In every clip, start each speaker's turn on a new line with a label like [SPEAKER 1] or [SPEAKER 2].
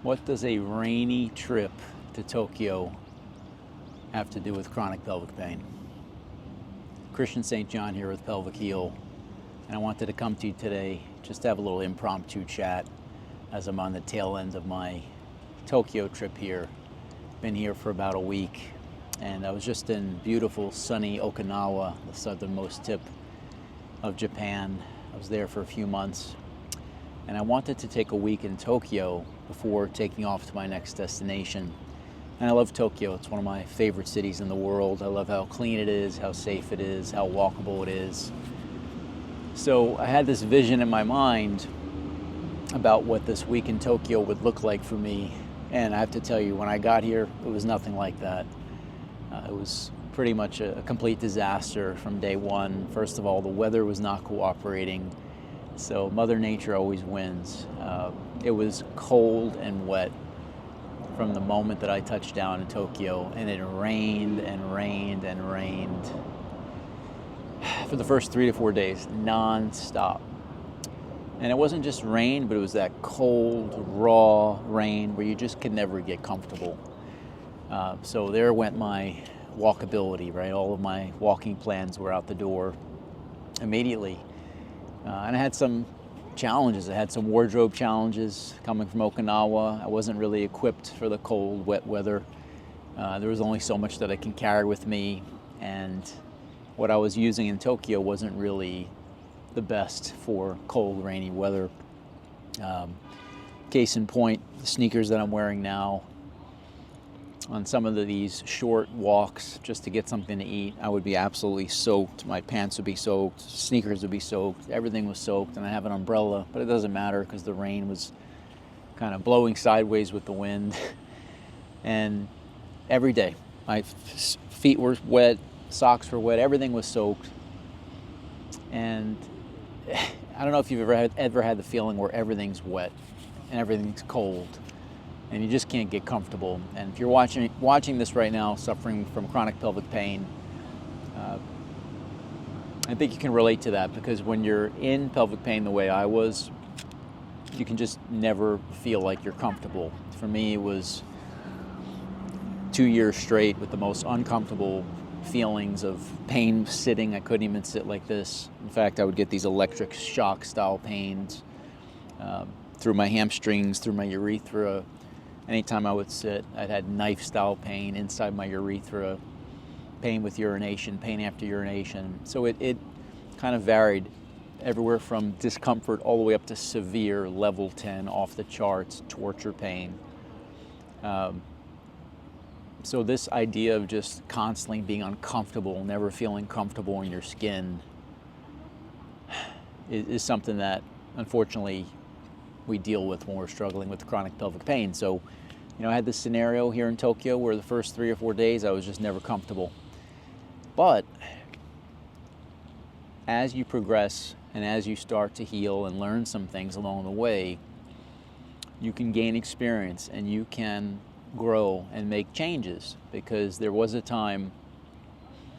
[SPEAKER 1] What does a rainy trip to Tokyo have to do with chronic pelvic pain? Christian St. John here with Pelvic Heal, and I wanted to come to you today just to have a little impromptu chat as I'm on the tail end of my Tokyo trip here. Been here for about a week, and I was just in beautiful sunny Okinawa, the southernmost tip of Japan. I was there for a few months, and I wanted to take a week in Tokyo before taking off to my next destination. And I love Tokyo. It's one of my favorite cities in the world. I love how clean it is, how safe it is, how walkable it is. So I had this vision in my mind about what this week in Tokyo would look like for me. And I have to tell you, when I got here, it was nothing like that. It was pretty much a complete disaster from day one. First of all, the weather was not cooperating. So Mother Nature always wins. It was cold and wet from the moment that I touched down in Tokyo, and it rained and rained and rained for the first 3 to 4 days, non-stop. And it wasn't just rain, but it was that cold, raw rain where you just could never get comfortable. So there went my walkability, right? All of my walking plans were out the door immediately. And I had some challenges. I had some wardrobe challenges coming from Okinawa. I wasn't really equipped for the cold, wet weather. There was only so much that I can carry with me, and what I was using in Tokyo wasn't really the best for cold, rainy weather. Case in point, the sneakers that I'm wearing now. On some of these short walks just to get something to eat, I would be absolutely soaked. My pants would be soaked, sneakers would be soaked, everything was soaked, and I have an umbrella, but it doesn't matter because the rain was kind of blowing sideways with the wind. And every day, my feet were wet, socks were wet, everything was soaked. And I don't know if you've ever had the feeling where everything's wet and everything's cold, and you just can't get comfortable. And if you're watching this right now, suffering from chronic pelvic pain, I think you can relate to that, because when you're in pelvic pain the way I was, you can just never feel like you're comfortable. For me, it was 2 years straight with the most uncomfortable feelings of pain sitting. I couldn't even sit like this. In fact, I would get these electric shock style pains through my hamstrings, through my urethra. Anytime I would sit, I'd had knife-style pain inside my urethra, pain with urination, pain after urination. So it kind of varied everywhere from discomfort all the way up to severe level 10, off the charts, torture pain. So this idea of just constantly being uncomfortable, never feeling comfortable in your skin, is something that, unfortunately, we deal with when we're struggling with chronic pelvic pain. So, I had this scenario here in Tokyo where the first 3 or 4 days I was just never comfortable. But as you progress and as you start to heal and learn some things along the way, you can gain experience and you can grow and make changes. Because there was a time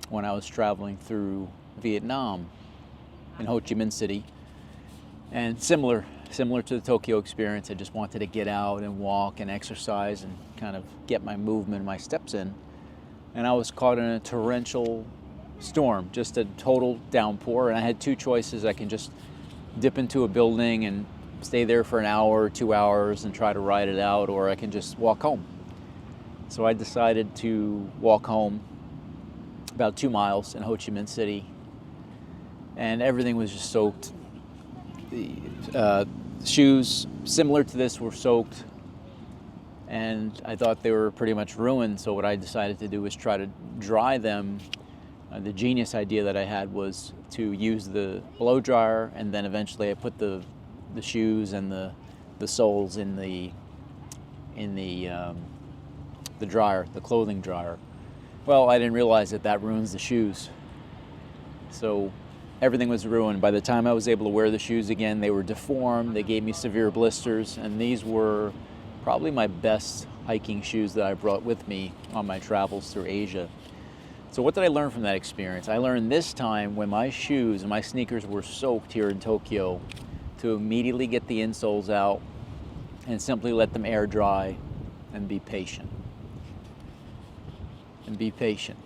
[SPEAKER 1] when I was traveling through Vietnam in Ho Chi Minh City, and similar to the Tokyo experience, I just wanted to get out and walk and exercise and kind of get my movement, my steps in. And I was caught in a torrential storm, just a total downpour. And I had two choices. I can just dip into a building and stay there for an hour or 2 hours and try to ride it out, or I can just walk home. So I decided to walk home about 2 miles in Ho Chi Minh City, and everything was just soaked. The shoes similar to this were soaked, and I thought they were pretty much ruined. So what I decided to do was try to dry them. The genius idea that I had was to use the blow dryer, and then eventually I put the shoes and the soles in the dryer, the clothing dryer. Well, I didn't realize that ruins the shoes. So everything was ruined. By the time I was able to wear the shoes again, they were deformed. They gave me severe blisters, and these were probably my best hiking shoes that I brought with me on my travels through Asia. So what did I learn from that experience? I learned this time, when my shoes and my sneakers were soaked here in Tokyo, to immediately get the insoles out and simply let them air dry and be patient. And be patient.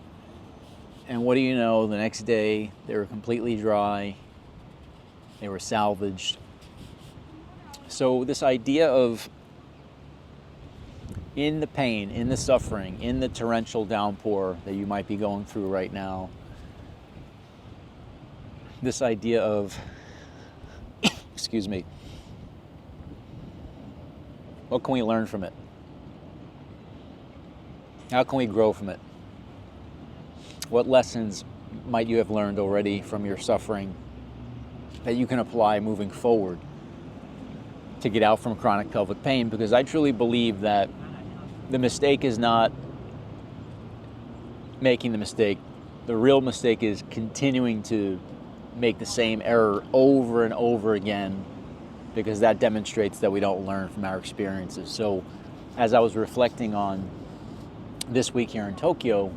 [SPEAKER 1] And what do you know, the next day they were completely dry, they were salvaged. So this idea of in the pain, in the suffering, in the torrential downpour that you might be going through right now, this idea of, excuse me, what can we learn from it? How can we grow from it? What lessons might you have learned already from your suffering that you can apply moving forward to get out from chronic pelvic pain? Because I truly believe that the mistake is not making the mistake. The real mistake is continuing to make the same error over and over again, because that demonstrates that we don't learn from our experiences. So as I was reflecting on this week here in Tokyo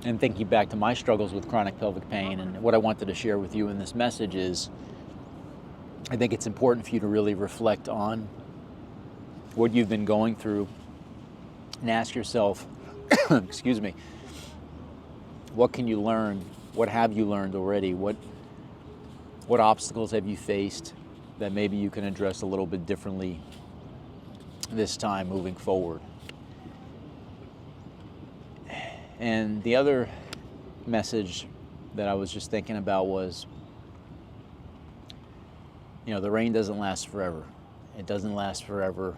[SPEAKER 1] and thinking back to my struggles with chronic pelvic pain, and what I wanted to share with you in this message is, I think it's important for you to really reflect on what you've been going through and ask yourself, excuse me, what can you learn? What have you learned already? What obstacles have you faced that maybe you can address a little bit differently this time moving forward? And the other message that I was just thinking about was, the rain doesn't last forever. It doesn't last forever.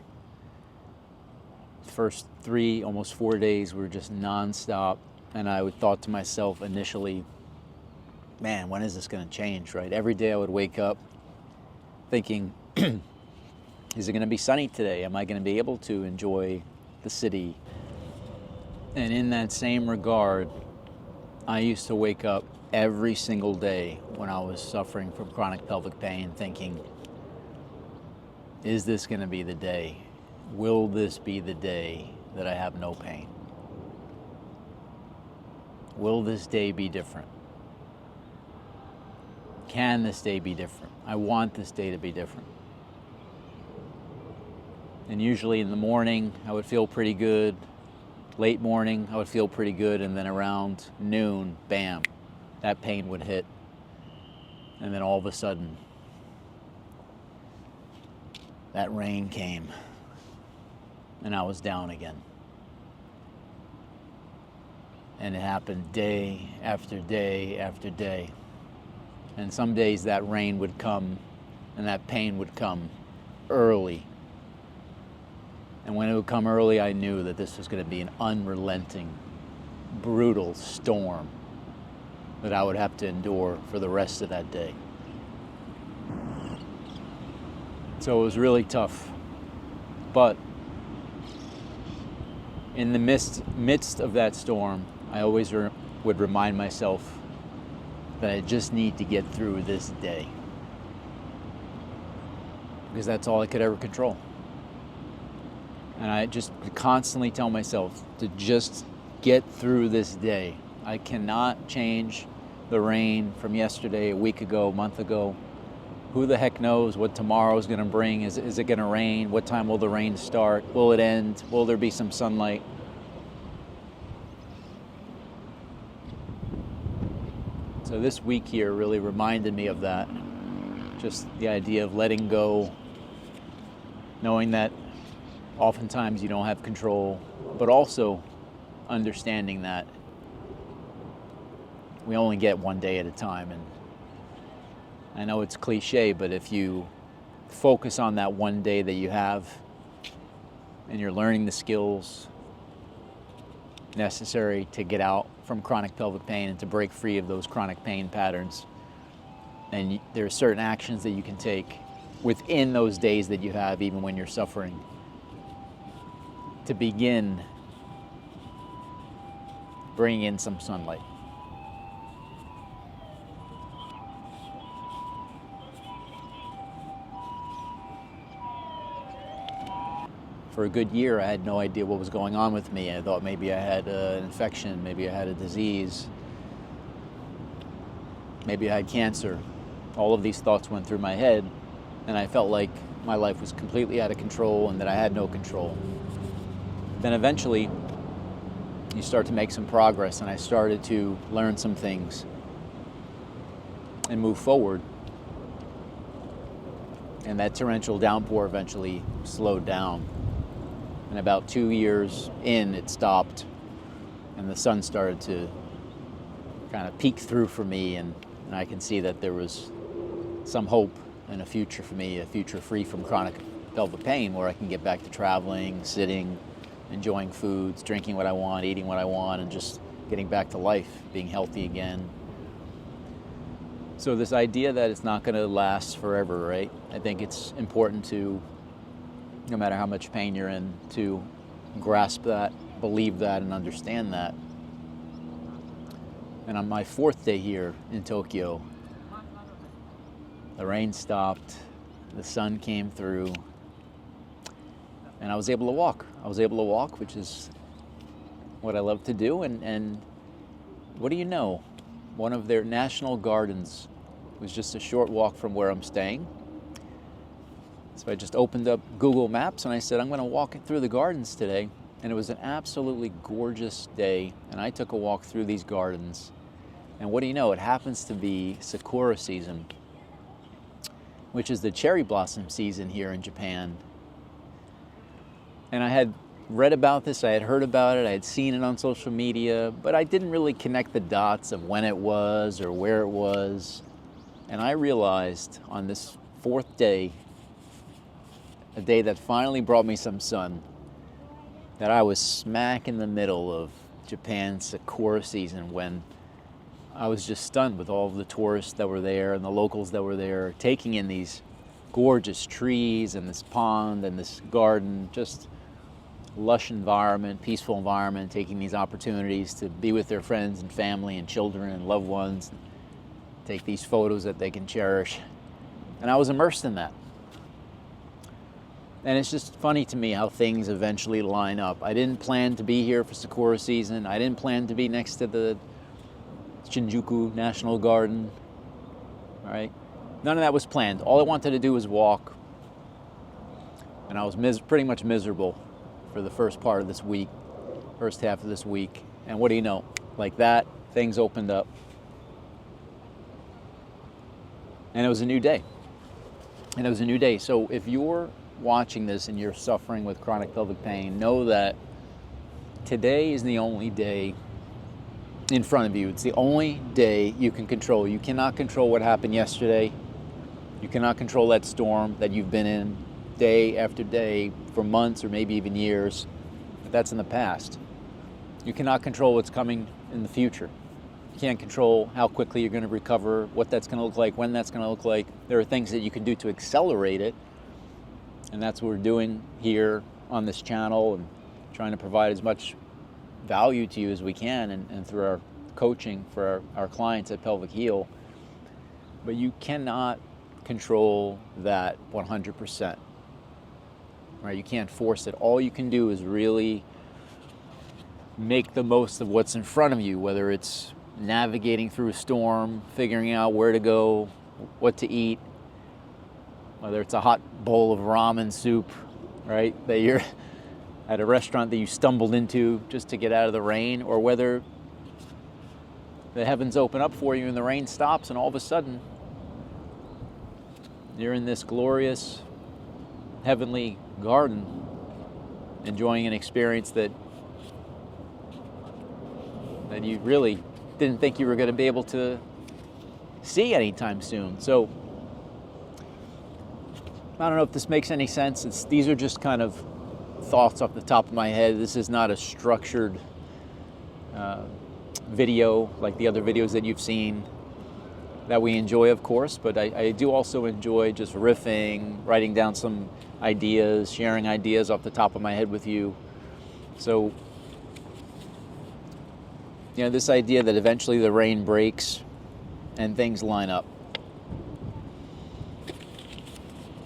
[SPEAKER 1] The first 3, almost 4 days were just nonstop. And I would thought to myself initially, man, when is this going to change, right? Every day I would wake up thinking, is it going to be sunny today? Am I going to be able to enjoy the city? And in that same regard, I used to wake up every single day when I was suffering from chronic pelvic pain thinking, is this going to be the day? Will this be the day that I have no pain? Will this day be different? Can this day be different? I want this day to be different. And usually in the morning, I would feel pretty good. Late morning, I would feel pretty good. And then around noon, bam, that pain would hit. And then all of a sudden, that rain came. And I was down again. And it happened day after day after day. And some days that rain would come and that pain would come early. And when it would come early, I knew that this was going to be an unrelenting, brutal storm that I would have to endure for the rest of that day. So it was really tough. But in the midst of that storm, I always would remind myself that I just need to get through this day. Because that's all I could ever control. And I just constantly tell myself to just get through this day. I cannot change the rain from yesterday, a week ago, a month ago. Who the heck knows what tomorrow is going to bring? Is it going to rain? What time will the rain start? Will it end? Will there be some sunlight? So this week here really reminded me of that. Just the idea of letting go, knowing that oftentimes you don't have control, but also understanding that we only get one day at a time. And I know it's cliche, but if you focus on that one day that you have and you're learning the skills necessary to get out from chronic pelvic pain and to break free of those chronic pain patterns, and there are certain actions that you can take within those days that you have, even when you're suffering, to begin bringing in some sunlight. For a good year, I had no idea what was going on with me. I thought maybe I had an infection, maybe I had a disease, maybe I had cancer. All of these thoughts went through my head, and I felt like my life was completely out of control and that I had no control. Then eventually, you start to make some progress, and I started to learn some things and move forward. And that torrential downpour eventually slowed down. And about 2 years in, it stopped, and the sun started to kind of peek through for me, and I can see that there was some hope and a future for me, a future free from chronic pelvic pain, where I can get back to traveling, sitting, enjoying foods, drinking what I want, eating what I want, and just getting back to life, being healthy again. So this idea that it's not going to last forever, right? I think it's important to, no matter how much pain you're in, to grasp that, believe that, and understand that. And on my 4th day here in Tokyo, the rain stopped, the sun came through, and I was able to walk. I was able to walk, which is what I love to do. And what do you know? One of their national gardens was just a short walk from where I'm staying. So I just opened up Google Maps and I said, I'm going to walk through the gardens today. And it was an absolutely gorgeous day. And I took a walk through these gardens. And what do you know? It happens to be Sakura season, which is the cherry blossom season here in Japan. And I had read about this, I had heard about it, I had seen it on social media, but I didn't really connect the dots of when it was or where it was. And I realized on this 4th day, a day that finally brought me some sun, that I was smack in the middle of Japan's Sakura season, when I was just stunned with all of the tourists that were there and the locals that were there, taking in these gorgeous trees and this pond and this garden, just lush environment, peaceful environment, taking these opportunities to be with their friends and family and children and loved ones, take these photos that they can cherish. And I was immersed in that. And it's just funny to me how things eventually line up. I didn't plan to be here for Sakura season. I didn't plan to be next to the Shinjuku National Garden. All right? None of that was planned. All I wanted to do was walk. And I was pretty much miserable for the first part of this week, first half of this week. And what do you know? Like that, things opened up. And it was a new day. And it was a new day. So if you're watching this and you're suffering with chronic pelvic pain, know that today is the only day in front of you. It's the only day you can control. You cannot control what happened yesterday. You cannot control that storm that you've been in day after day for months or maybe even years. But that's in the past. You cannot control what's coming in the future. You can't control how quickly you're going to recover, what that's going to look like, when that's going to look like. There are things that you can do to accelerate it. And that's what we're doing here on this channel, and trying to provide as much value to you as we can, and through our coaching for our clients at Pelvic Heal. But you cannot control that 100%. Right? You can't force it. All you can do is really make the most of what's in front of you, whether it's navigating through a storm, figuring out where to go, what to eat, whether it's a hot bowl of ramen soup, right, that you're at a restaurant that you stumbled into just to get out of the rain, or whether the heavens open up for you and the rain stops and all of a sudden you're in this glorious heavenly garden enjoying an experience that you really didn't think you were going to be able to see anytime soon. So I don't know if this makes any sense. These are just kind of thoughts off the top of my head. This is not a structured video like the other videos that you've seen that we enjoy, of course, but I do also enjoy just riffing, writing down some ideas, sharing ideas off the top of my head with you. So, you know, this idea that eventually the rain breaks and things line up.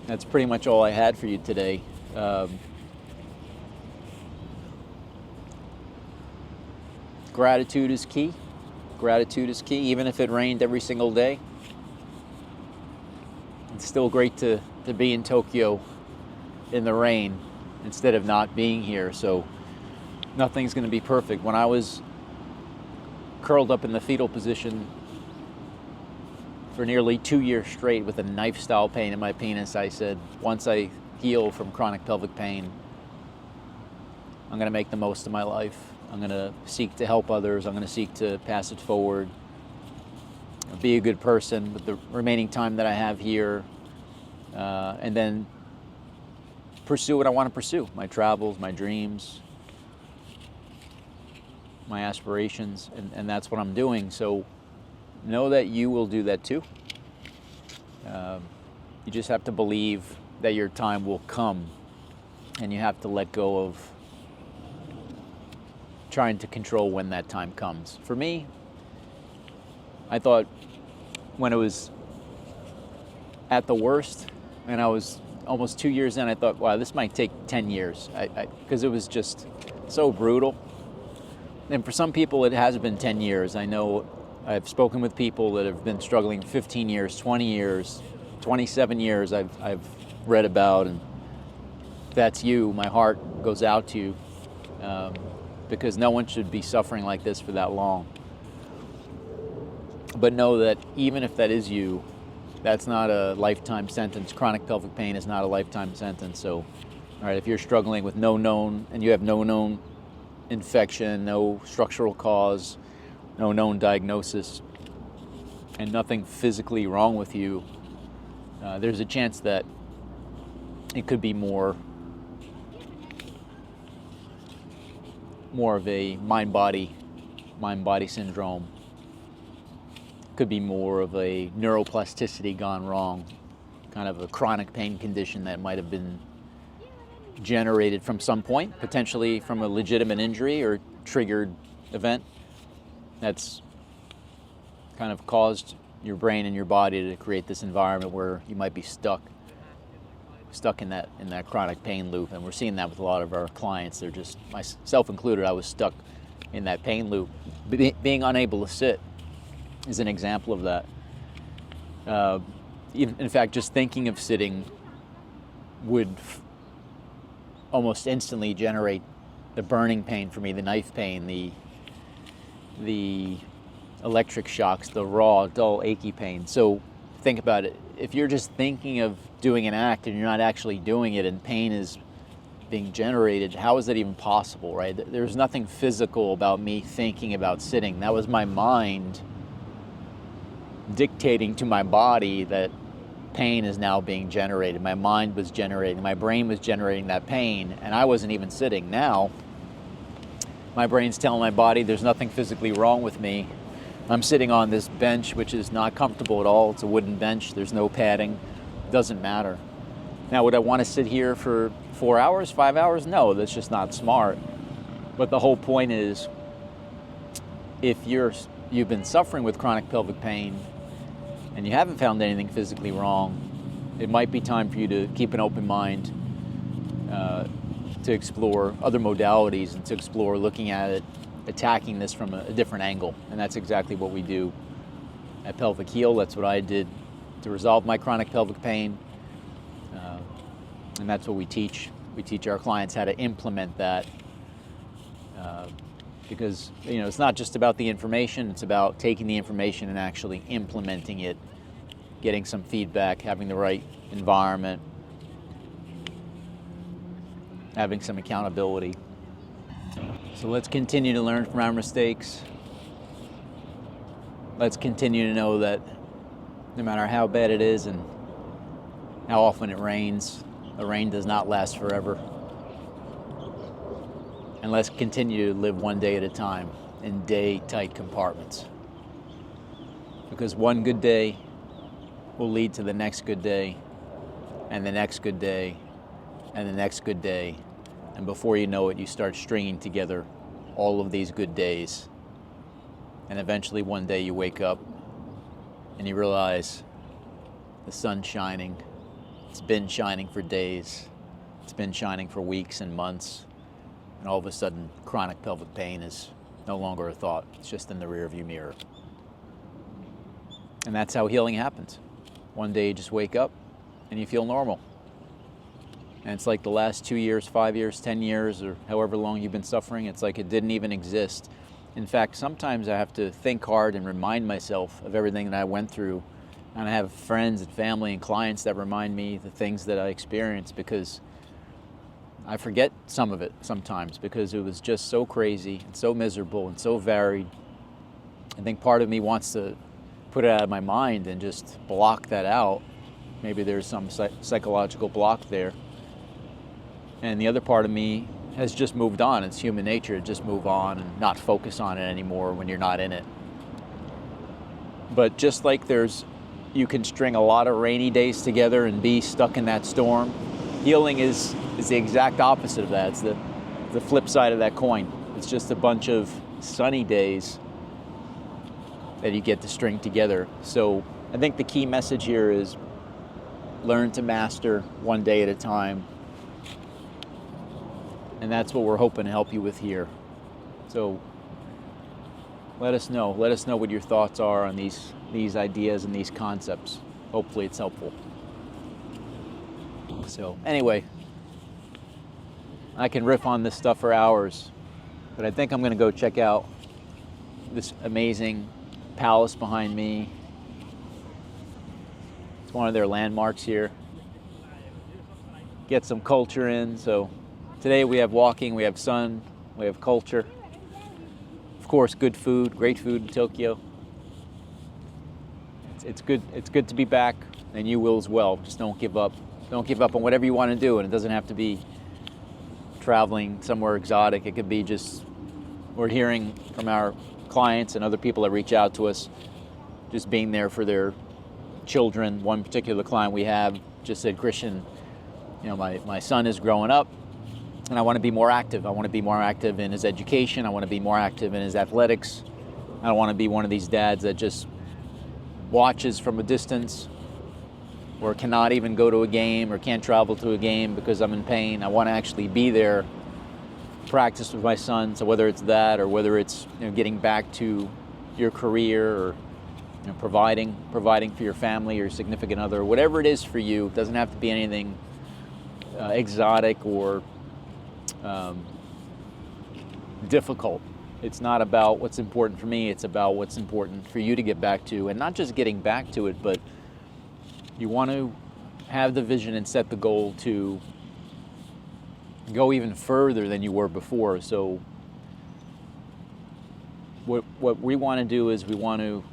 [SPEAKER 1] That's pretty much all I had for you today. Gratitude is key. Gratitude is key. Even if it rained every single day, it's still great to be in Tokyo in the rain instead of not being here. So nothing's going to be perfect. When I was curled up in the fetal position for nearly 2 years straight with a knife-style pain in my penis, I said, once I heal from chronic pelvic pain, I'm going to make the most of my life. I'm going to seek to help others. I'm going to seek to pass it forward, be a good person with the remaining time that I have here, and then pursue what I want to pursue, my travels, my dreams, my aspirations, and that's what I'm doing. So know that you will do that too. You just have to believe that your time will come, and you have to let go of trying to control when that time comes. For me, I thought when it was at the worst, and I was almost 2 years in, I thought, wow, this might take 10 years, because it was just so brutal. And for some people, it has been 10 years. I know I've spoken with people that have been struggling 15 years, 20 years, 27 years I've read about, and if that's you, my heart goes out to you, because no one should be suffering like this for that long. But know that even if that is you, that's not a lifetime sentence. Chronic pelvic pain is not a lifetime sentence. So, all right, if you're struggling with no known, and you have no known infection, no structural cause, no known diagnosis, and nothing physically wrong with you, there's a chance that it could be more of a mind-body syndrome. Could be more of a neuroplasticity gone wrong, kind of a chronic pain condition that might have been generated from some point, potentially from a legitimate injury or triggered event that's kind of caused your brain and your body to create this environment where you might be stuck in that chronic pain loop. And we're seeing that with a lot of our clients. They're just, myself included, I was stuck in that pain loop. Being unable to sit is an example of that. In fact, just thinking of sitting would almost instantly generate the burning pain for me, the knife pain, the electric shocks, the raw, dull, achy pain. So think about it. If you're just thinking of doing an act and you're not actually doing it, and pain is being generated, how is that even possible, right? There's nothing physical about me thinking about sitting. That was my mind dictating to my body that pain is now being generated. My mind was generating, my brain was generating that pain, and I wasn't even sitting. Now, my brain's telling my body there's nothing physically wrong with me. I'm sitting on this bench, which is not comfortable at all. It's a wooden bench. There's no padding. Doesn't matter. Now, would I want to sit here for 4 hours, 5 hours? No, that's just not smart. But the whole point is, if you've been suffering with chronic pelvic pain and you haven't found anything physically wrong, it might be time for you to keep an open mind, to explore other modalities and to explore looking at it, attacking this from a different angle. And that's exactly what we do at Pelvic Heal. That's what I did to resolve my chronic pelvic pain. And that's what we teach. We teach our clients how to implement that. Because it's not just about the information, it's about taking the information and actually implementing it, getting some feedback, having the right environment, having some accountability. So let's continue to learn from our mistakes. Let's continue to know that no matter how bad it is and how often it rains, the rain does not last forever. And let's continue to live one day at a time in day-tight compartments. Because one good day will lead to the next good day, and the next good day, and the next good day. And before you know it, you start stringing together all of these good days. And eventually one day you wake up and you realize the sun's shining. It's been shining for days. It's been shining for weeks and months. And all of a sudden, chronic pelvic pain is no longer a thought. It's just in the rearview mirror. And that's how healing happens. One day you just wake up and you feel normal. And it's like the last 2 years, 5 years, 10 years, or however long you've been suffering, it's like it didn't even exist. In fact, sometimes I have to think hard and remind myself of everything that I went through. And I have friends and family and clients that remind me the things that I experienced, because I forget some of it sometimes because it was just so crazy and so miserable and so varied. I think part of me wants to put it out of my mind and just block that out. Maybe there's some psychological block there. And the other part of me has just moved on. It's human nature to just move on and not focus on it anymore when you're not in it. But just like you can string a lot of rainy days together and be stuck in that storm, healing is the exact opposite of that. It's the flip side of that coin. It's just a bunch of sunny days that you get to string together. So I think the key message here is learn to master one day at a time. And that's what we're hoping to help you with here. So let us know what your thoughts are on these ideas and these concepts. Hopefully it's helpful. So anyway, I can riff on this stuff for hours, but I think I'm going to go check out this amazing palace behind me. It's one of their landmarks here. Get some culture in. So today we have walking, we have sun, we have culture. Of course, good food, great food in Tokyo. It's good to be back, and you will as well. Just don't give up. Don't give up on whatever you want to do, and it doesn't have to be traveling somewhere exotic. It could be just, we're hearing from our clients and other people that reach out to us, just being there for their children. One particular client we have just said, Christian, my son is growing up, and I want to be more active. I want to be more active in his education. I want to be more active in his athletics. I don't want to be one of these dads that just watches from a distance, or cannot even go to a game, or can't travel to a game because I'm in pain. I want to actually be there, practice with my son. So whether it's that, or whether it's getting back to your career, or providing for your family or significant other, whatever it is for you, it doesn't have to be anything exotic or difficult. It's not about what's important for me, it's about what's important for you to get back to. And not just getting back to it, but you want to have the vision and set the goal to go even further than you were before. So what we want to do is we want to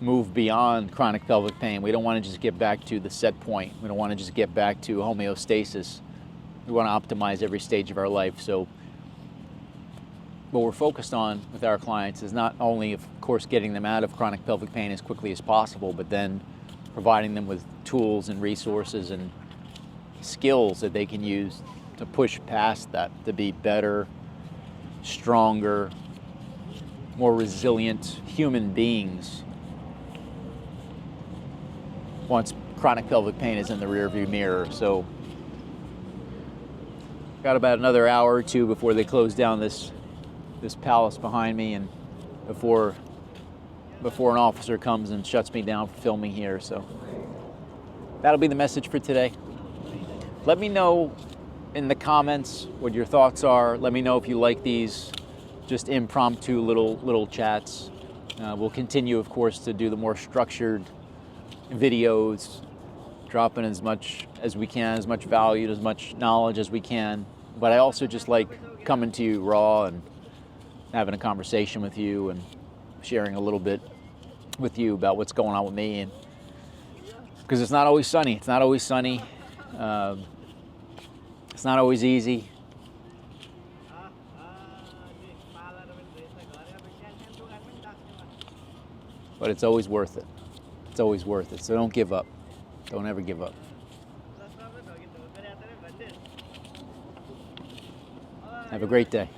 [SPEAKER 1] move beyond chronic pelvic pain. We don't want to just get back to the set point. We don't want to just get back to homeostasis. We want to optimize every stage of our life. So what we're focused on with our clients is not only, of course, getting them out of chronic pelvic pain as quickly as possible, but then providing them with tools and resources and skills that they can use to push past that, to be better, stronger, more resilient human beings once chronic pelvic pain is in the rearview mirror. So got about another hour or two before they close down this palace behind me, and before an officer comes and shuts me down for filming here. So that'll be the message for today. Let me know in the comments what your thoughts are. Let me know if you like these just impromptu little chats. We'll continue, of course, to do the more structured videos, dropping as much as we can, as much value, as much knowledge as we can. But I also just like coming to you raw and having a conversation with you and sharing a little bit with you about what's going on with me. And because it's not always sunny. It's not always sunny. It's not always easy. But it's always worth it. It's always worth it. So don't give up. Don't ever give up. Have a great day.